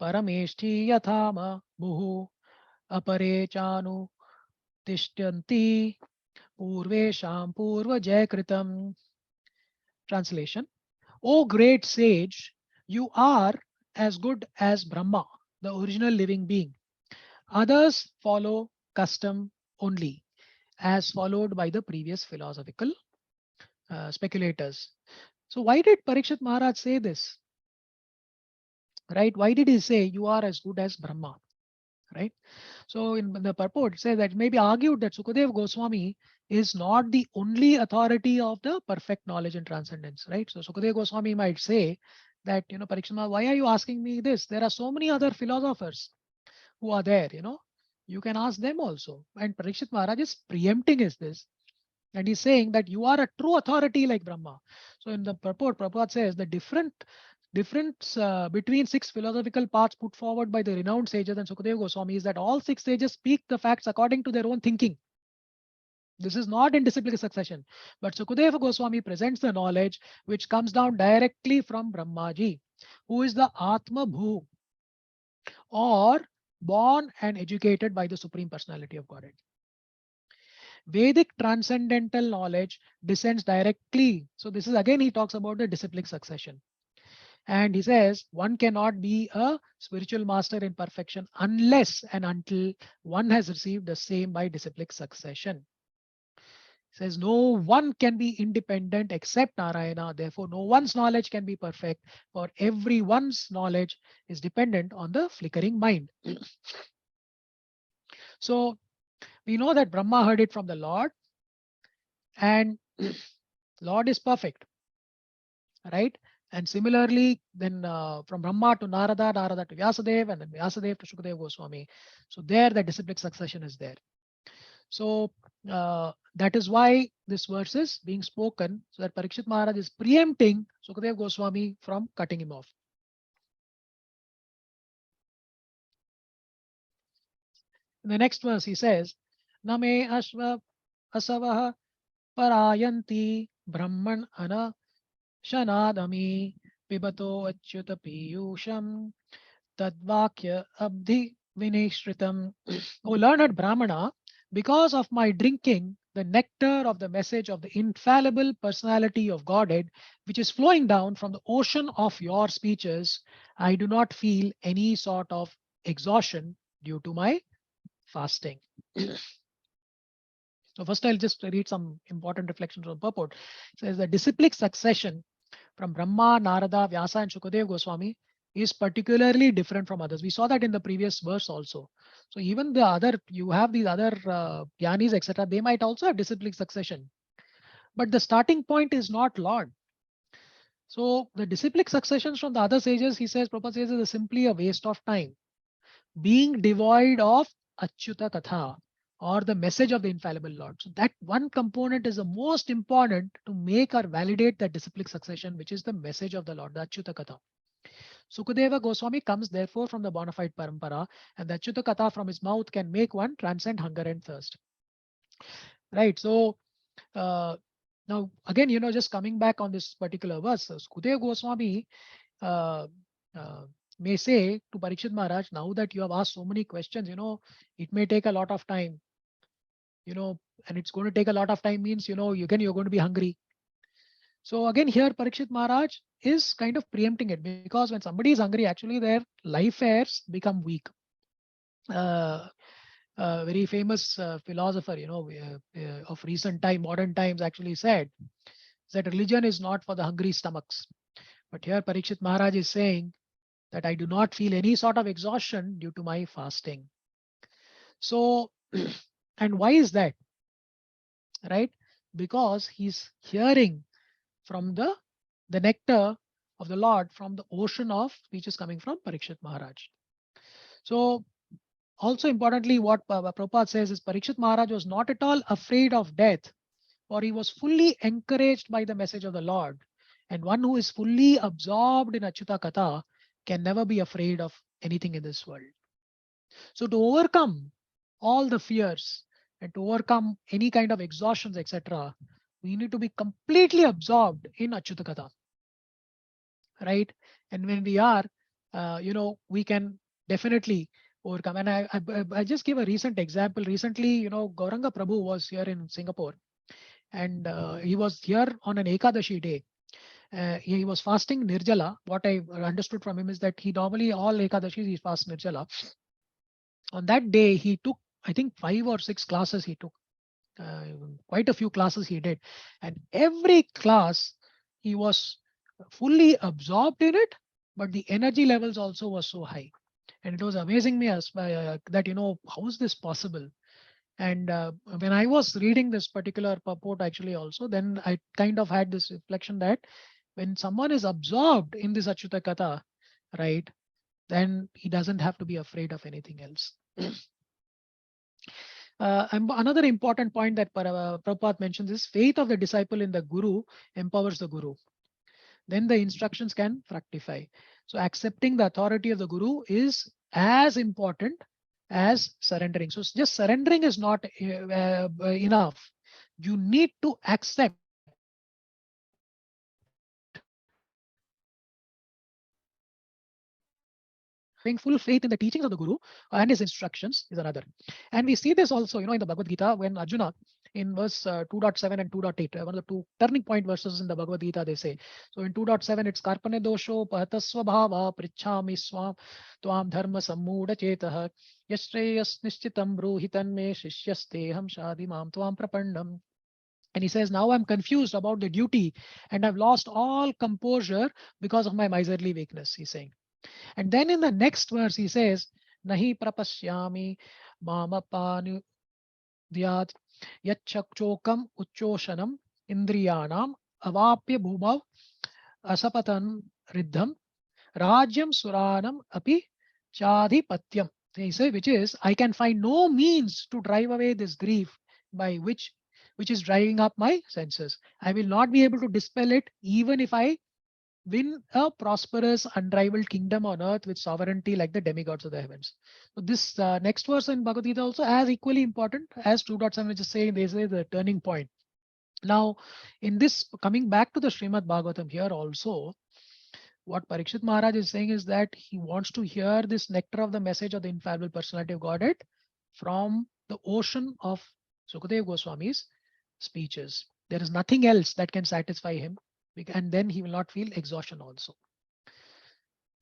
parameshti yathama muhu apare chanu tishtyanti purvesham purva jayakritam. Translation. O great sage, you are as good as Brahma, the original living being. Others follow custom only, as followed by the previous philosophical speculators. So why did Parikshit Maharaj say this? Right? Why did he say you are as good as Brahma? Right? So in the purport it says that it may be argued that Sukadeva Goswami is not the only authority of the perfect knowledge and transcendence. Right? So Sukadeva Goswami might say that, Parikshit Maharaj, why are you asking me this? There are so many other philosophers who are there, you can ask them also. And Parikshit Maharaj is preempting this. And he's saying that you are a true authority like Brahma. So in the purport, Prabhupada says the difference between 6 philosophical paths put forward by the renowned sages and Sukadeva Goswami is that all 6 sages speak the facts according to their own thinking. This is not in disciplic succession. But Sukadeva Goswami presents the knowledge which comes down directly from Brahmaji, who is the Atma Bhu, or born and educated by the Supreme Personality of Godhead. Vedic transcendental knowledge descends directly. So this is again, he talks about the disciplic succession. And he says one cannot be a spiritual master in perfection unless and until one has received the same by disciplic succession. He says no one can be independent except Narayana. Therefore, no one's knowledge can be perfect, for everyone's knowledge is dependent on the flickering mind. So we know that Brahma heard it from the Lord, and Lord is perfect, right? And similarly, then from Brahma to Narada, Narada to Vyasadeva, and then Vyasadeva to Shukadeva Goswami. So there the disciplic succession is there. So that is why this verse is being spoken, so that Parikshit Maharaj is preempting Shukadeva Goswami from cutting him off. In the next verse, he says, Name Ashva Asavaha Parayanti Brahman Ana Shanadami Pibato Achyuta Piyusham Tadvakya Abdi Vinishritam. O learned Brahmana, because of my drinking the nectar of the message of the infallible personality of Godhead, which is flowing down from the ocean of your speeches, I do not feel any sort of exhaustion due to my fasting. So first I'll just read some important reflections on purport. It says the disciplic succession from Brahma, Narada, Vyasa and Shukadeva Goswami is particularly different from others. We saw that in the previous verse also. So even the other, you have these other Gyanis, etc., they might also have disciplic succession. But the starting point is not Lord. So the disciplic successions from the other sages, he says, Prabhupada says, is simply a waste of time. Being devoid of Achyuta Katha, or the message of the infallible Lord. So that one component is the most important to make or validate the disciplic succession, which is the message of the Lord, the Achyuta Katha. Sukadeva Goswami comes therefore from the bona fide parampara, and the Achyuta Katha from his mouth can make one transcend hunger and thirst. Right. So now again, just coming back on this particular verse, Sukadeva Goswami may say to Parikshit Maharaj, now that you have asked so many questions, it may take a lot of time, and it's going to take a lot of time means, you're going to be hungry. So again, here Parikshit Maharaj is kind of preempting it, because when somebody is hungry, actually their life airs become weak. Very famous philosopher, of recent time, modern times, actually said that religion is not for the hungry stomachs. But here Parikshit Maharaj is saying that I do not feel any sort of exhaustion due to my fasting. So, and why is that? Right? Because he's hearing from the nectar of the Lord from the ocean of speeches coming from Parikshit Maharaj. So also importantly, what Prabhupada says is Parikshit Maharaj was not at all afraid of death, for he was fully encouraged by the message of the Lord. And one who is fully absorbed in Achyuta Katha can never be afraid of anything in this world. So to overcome all the fears and to overcome any kind of exhaustions, etc., we need to be completely absorbed in Achyuta Katha, right? And when we are, we can definitely overcome. And I just give a recent example. Recently, Gauranga Prabhu was here in Singapore, and he was here on an Ekadashi day. He was fasting Nirjala. What I understood from him is that he normally all Ekadashis he fasts Nirjala. On that day, he took, I think, 5 or 6 classes he took. Uh, Quite a few classes he did. And every class, he was fully absorbed in it, but the energy levels also was so high. And it was amazing me as that, how is this possible? And when I was reading this particular purport actually also, then I kind of had this reflection that when someone is absorbed in this Achyuta Katha, right, then he doesn't have to be afraid of anything else. Another important point that Prabhupada mentions is faith of the disciple in the Guru empowers the Guru. Then the instructions can fructify. So accepting the authority of the Guru is as important as surrendering. So just surrendering is not enough. You need to accept having full faith in the teachings of the Guru and his instructions is another. And we see this also, in the Bhagavad Gita when Arjuna in verse 2.7 and 2.8, one of the two turning point verses in the Bhagavad Gita, they say. So in 2.7, it's Karpane dosho pahatasva bhava prichhami swam tvam dharma sammuda chetah yashreyas nishchitam bruhitan me shishyasteham shadimam tvam prapannam. And he says, now I'm confused about the duty and I've lost all composure because of my miserly weakness, he's saying. And then in the next verse, he says, Nahi prapasyami mamapanu dyat yachakchokam uchoshanam indriyanam avapya bhumav asapatan riddham rajyam suranam api chadhipatyam. He says, which is, I can find no means to drive away this grief by which is driving up my senses. I will not be able to dispel it even if I win a prosperous, unrivaled kingdom on earth with sovereignty like the demigods of the heavens. So this next verse in Bhagavad Gita also as equally important as 2.7, which is saying they say the turning point. Now, in this coming back to the Srimad Bhagavatam here also, what Parikshit Maharaj is saying is that he wants to hear this nectar of the message of the infallible personality of Godhead from the ocean of Sukadeva Goswami's speeches. There is nothing else that can satisfy him, and then he will not feel exhaustion also.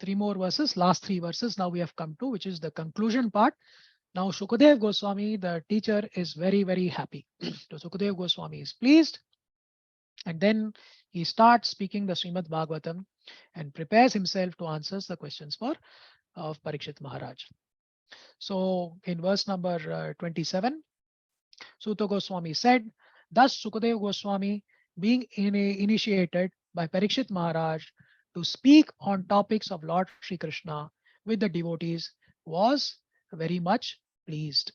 3 more verses, last 3 verses now we have come to, which is the conclusion part. Now Shukadev Goswami, the teacher, is very, very happy. So Shukadev Goswami is pleased, and then he starts speaking the Srimad Bhagavatam and prepares himself to answer the questions of Parikshit Maharaj. So in verse number 27, Suta Goswami said, thus Sukadev Goswami being initiated by Parikshit Maharaj to speak on topics of Lord Sri Krishna with the devotees was very much pleased.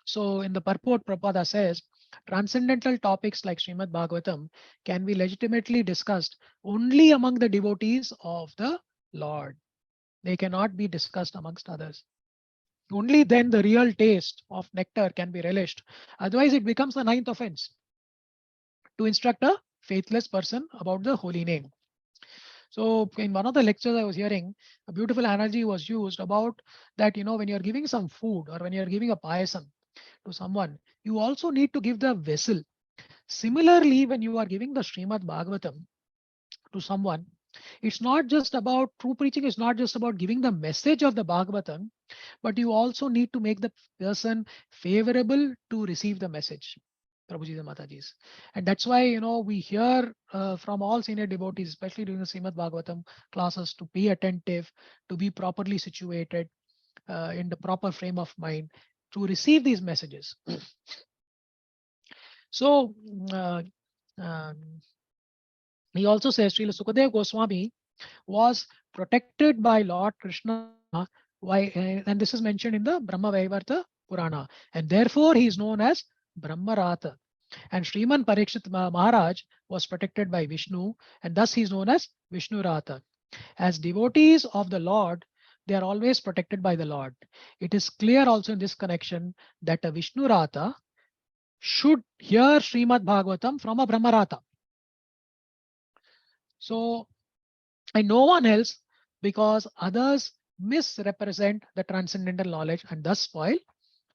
So in the purport, Prabhupada says, transcendental topics like Srimad Bhagavatam can be legitimately discussed only among the devotees of the Lord. They cannot be discussed amongst others. Only then the real taste of nectar can be relished. Otherwise, it becomes the 9th offense to instruct a faithless person about the holy name. So in one of the lectures I was hearing, a beautiful analogy was used about that, when you're giving some food or when you're giving a payasam to someone, you also need to give the vessel. Similarly, when you are giving the Srimad Bhagavatam to someone, it's not just about true preaching, is not just about giving the message of the Bhagavatam, but you also need to make the person favorable to receive the message. Prabhuji and Matajis. And that's why, we hear from all senior devotees, especially during the Srimad Bhagavatam classes, to be attentive, to be properly situated in the proper frame of mind to receive these messages. So, he also says, Srila Sukadeva Goswami was protected by Lord Krishna, and this is mentioned in the Brahma Vaivarta Purana, and therefore he is known as Brahmarata. And Sriman Parikshit Maharaj was protected by Vishnu, and thus he is known as Vishnu Rata. As devotees of the Lord, they are always protected by the Lord. It is clear also in this connection that a Vishnu Rata should hear Srimad Bhagavatam from a Brahmarata. So, and no one else, because others misrepresent the transcendental knowledge and thus spoil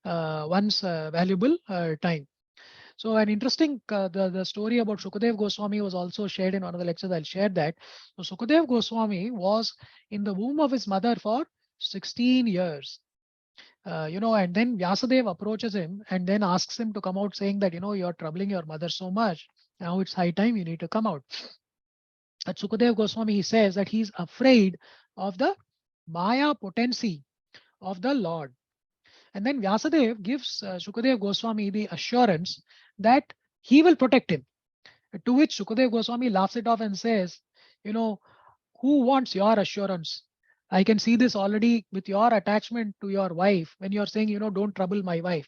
one's valuable time. So an interesting, the story about Shukadev Goswami was also shared in one of the lectures. I'll share that. So Shukadev Goswami was in the womb of his mother for 16 years. And then Vyasadeva approaches him and then asks him to come out, saying that, you're troubling your mother so much. Now it's high time you need to come out. At Sukadev Goswami, he says that he's afraid of the Maya potency of the Lord. And then Vyasadeva gives Sukadev Goswami the assurance that he will protect him. To which Sukadev Goswami laughs it off and says, who wants your assurance? I can see this already with your attachment to your wife when you're saying, don't trouble my wife.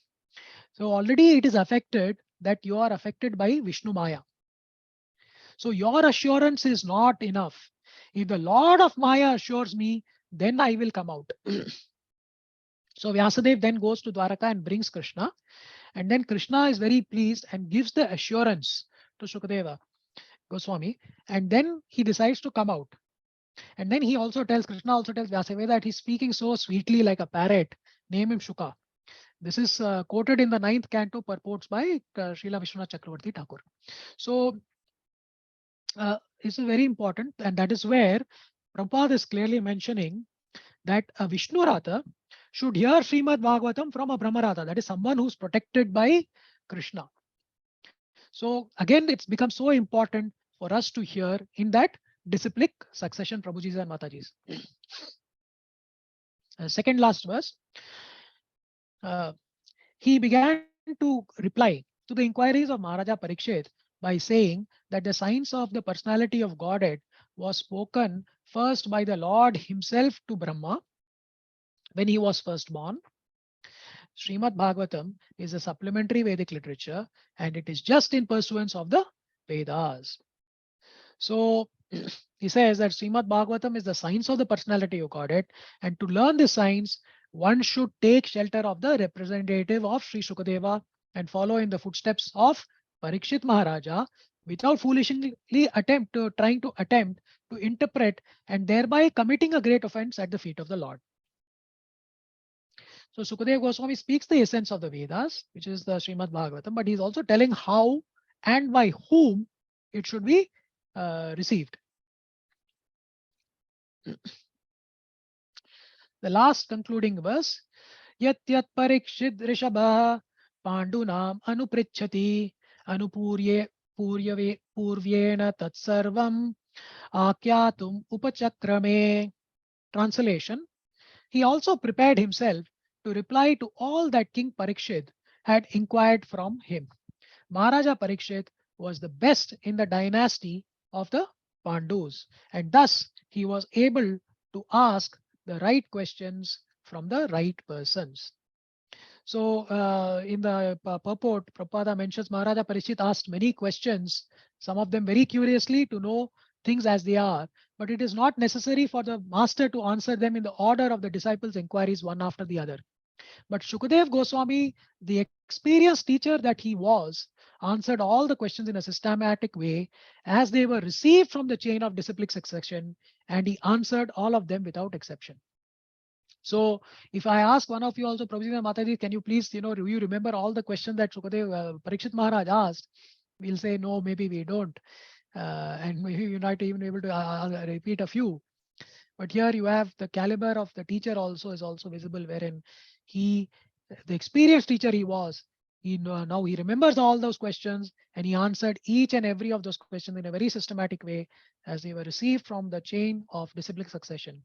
So already it is affected that you are affected by Vishnu Maya. So your assurance is not enough. If the Lord of Maya assures me, then I will come out. So Vyasadeva then goes to Dwaraka and brings Krishna. And then Krishna is very pleased and gives the assurance to Sukadeva Goswami. And then he decides to come out. And then Krishna also tells Vyasadeva that he's speaking so sweetly like a parrot. Name him Shuka. This is quoted in the 9th canto purports by Srila Vishwanath Chakravarti Thakur. So is very important, and that is where Prabhupada is clearly mentioning that a Vishnu Rata should hear Srimad Bhagavatam from a Brahmarata, that is someone who's protected by Krishna. So again, it's become so important for us to hear in that disciplic succession, Prabhujis and Matajis. Second last verse, he began to reply to the inquiries of Maharaja Parikshit by saying that the science of the personality of Godhead was spoken first by the Lord himself to Brahma when he was first born. Srimad Bhagavatam is a supplementary Vedic literature, and it is just in pursuance of the Vedas. So he says that Srimad Bhagavatam is the science of the personality of Godhead, and to learn this science, one should take shelter of the representative of Sri Shukadeva and follow in the footsteps of Parikshit Maharaja without foolishly trying to attempt to interpret and thereby committing a great offense at the feet of the Lord. So Sukadeva Goswami speaks the essence of the Vedas, which is the Srimad Bhagavatam, but he's also telling how and by whom it should be received. The last concluding verse, Yat Yat Parikshit Rishabha Pandunam Anuprichati Purvyena Tatsarvam Akyatum Upachakrame. Translation, he also prepared himself to reply to all that King Parikshit had inquired from him. Maharaja Parikshit was the best in the dynasty of the Pandus, and thus he was able to ask the right questions from the right persons. So in the purport, Prabhupada mentions Maharaja Parikshit asked many questions, some of them very curiously to know things as they are, but it is not necessary for the master to answer them in the order of the disciples' inquiries one after the other. But Shukadev Goswami, the experienced teacher that he was, answered all the questions in a systematic way as they were received from the chain of disciplic succession, and he answered all of them without exception. So if I ask one of you also, Prabhuji and Mataji, can you please, do you remember all the questions that Shukadev Parikshit Maharaj asked? We'll say, no, maybe we don't. And maybe you're not even able to repeat a few. But here you have the caliber of the teacher also is also visible, wherein the experienced teacher he was, now he remembers all those questions and he answered each and every of those questions in a very systematic way as they were received from the chain of disciplic succession.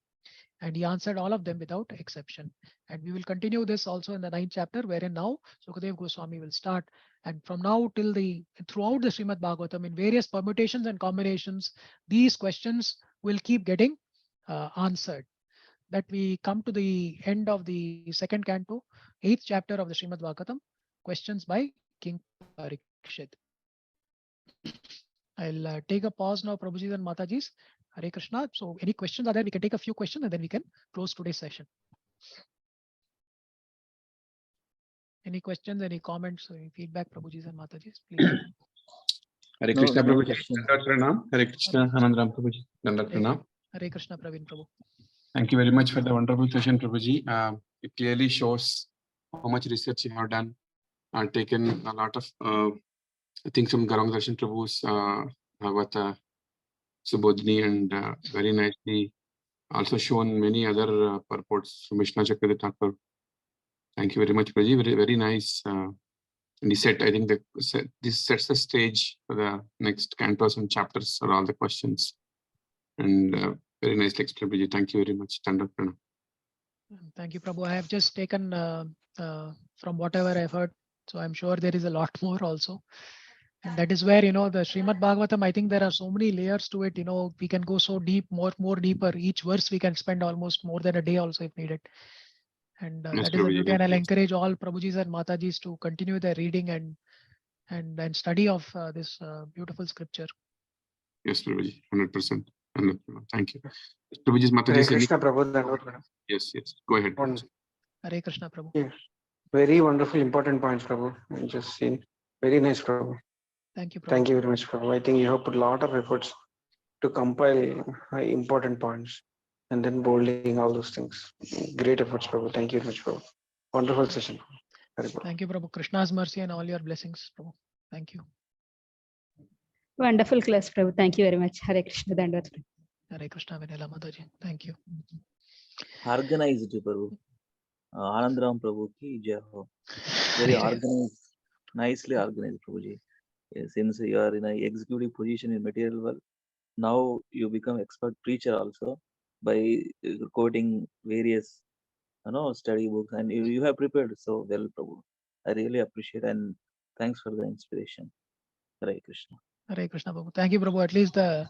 And he answered all of them without exception. And we will continue this also in the 9th chapter, wherein now Sukadev Goswami will start. And from now till throughout the Srimad Bhagavatam, in various permutations and combinations, these questions will keep getting answered. That we come to the end of the 2nd canto, 8th chapter of the Srimad Bhagavatam, questions by King Parikshit. I'll take a pause now, Prabhujis and Matajis. Hare Krishna. So any questions are there? We can take a few questions and then we can close today's session. Any questions, any comments, any feedback, Prabhujis and Matajis, please. Hare No, Krishna no Prabhuji. question. Dandavat Pranam. Hare Krishna Anand Ram Prabhuji. Dandavat Pranam. Hare Krishna, Praveen Prabhu. Thank you very much for the wonderful session, Prabhuji. It clearly shows how much research you have done and taken a lot of things from Garang Darshan Prabhu's Bhagavata, Subodhini, and very nicely also shown many other purports from Vishnu Chakravarti Thakur. Thank you very much, Prabhuji. Very, very nice. And he said, I think this sets the stage for the next cantos and chapters or all the questions. And very nicely explained, Prabhuji. Thank you very much. Dandavat Pranam. Thank you, Prabhu. I have just taken from whatever I've heard. So I'm sure there is a lot more also. And that is where, the Srimad Bhagavatam, I think there are so many layers to it. We can go so deep, more deeper. Each verse we can spend almost more than a day also if needed. And Yes, that is the Prabhuji, beauty. And I'll yes. encourage all Prabhujis and Matajis to continue their reading and study of this beautiful scripture. Yes, Prabhuji. 100%. 100%. Thank you. Prabhuji, Hare Mataji. Krishna Prabhu, Dandavat Pranam. Yes, yes. Go ahead. One- Hare Krishna, Prabhu. Yes. Very wonderful, important points, Prabhu. I just seen. Very nice, Prabhu. Thank you, Prabhu. Thank you very much, Prabhu. I think you have put a lot of efforts to compile important points and then bolding all those things. Great efforts, Prabhu. Thank you very much, Prabhu. Wonderful session. Very good. Thank you, Prabhu. Krishna's mercy and all your blessings, Prabhu. Thank you. Wonderful class, Prabhu. Thank you very much. Hare Krishna, Dandavat. Hare Krishna, Vinala Mataji. Thank you. Organized, Prabhu. Anand Ram Prabhu ki jai ho. Very organized, nicely organized, Prabhuji. Since you are in an executive position in material world, now you become expert preacher also by quoting various, study books, and you have prepared so well, Prabhu. I really appreciate and thanks for the inspiration. Hare Krishna. Hare Krishna, Prabhu. Thank you, Prabhu. At least the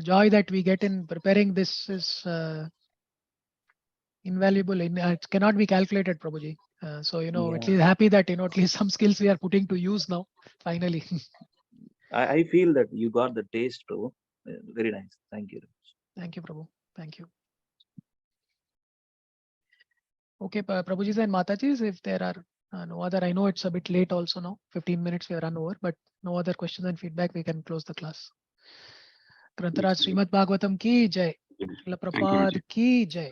joy that we get in preparing this is invaluable. It cannot be calculated, Prabhuji. So, at Yeah. least happy that, at least some skills we are putting to use now, finally. I feel that you got the taste, Prabhu. Very nice. Thank you. Thank you, Prabhu. Thank you. Okay, Prabhujis and Matajis, if there are no other, I know it's a bit late also now, 15 minutes we have run over, but no other questions and feedback, we can close the class. Grantaraj Srimad Bhagavatam ki jai. Srila Prabhupada ki jai.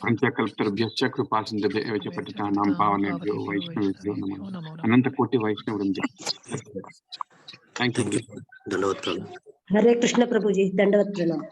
Panchakalptarabhyascha krupasindabhya evacha patitanam pavanebhyo vaishnavibhyo namo. Ananta Koti Vaishnavamja. Thank you. Thank you. Dandavat Pranam. Hare Krishna Prabhuji, Dandavat Pranam.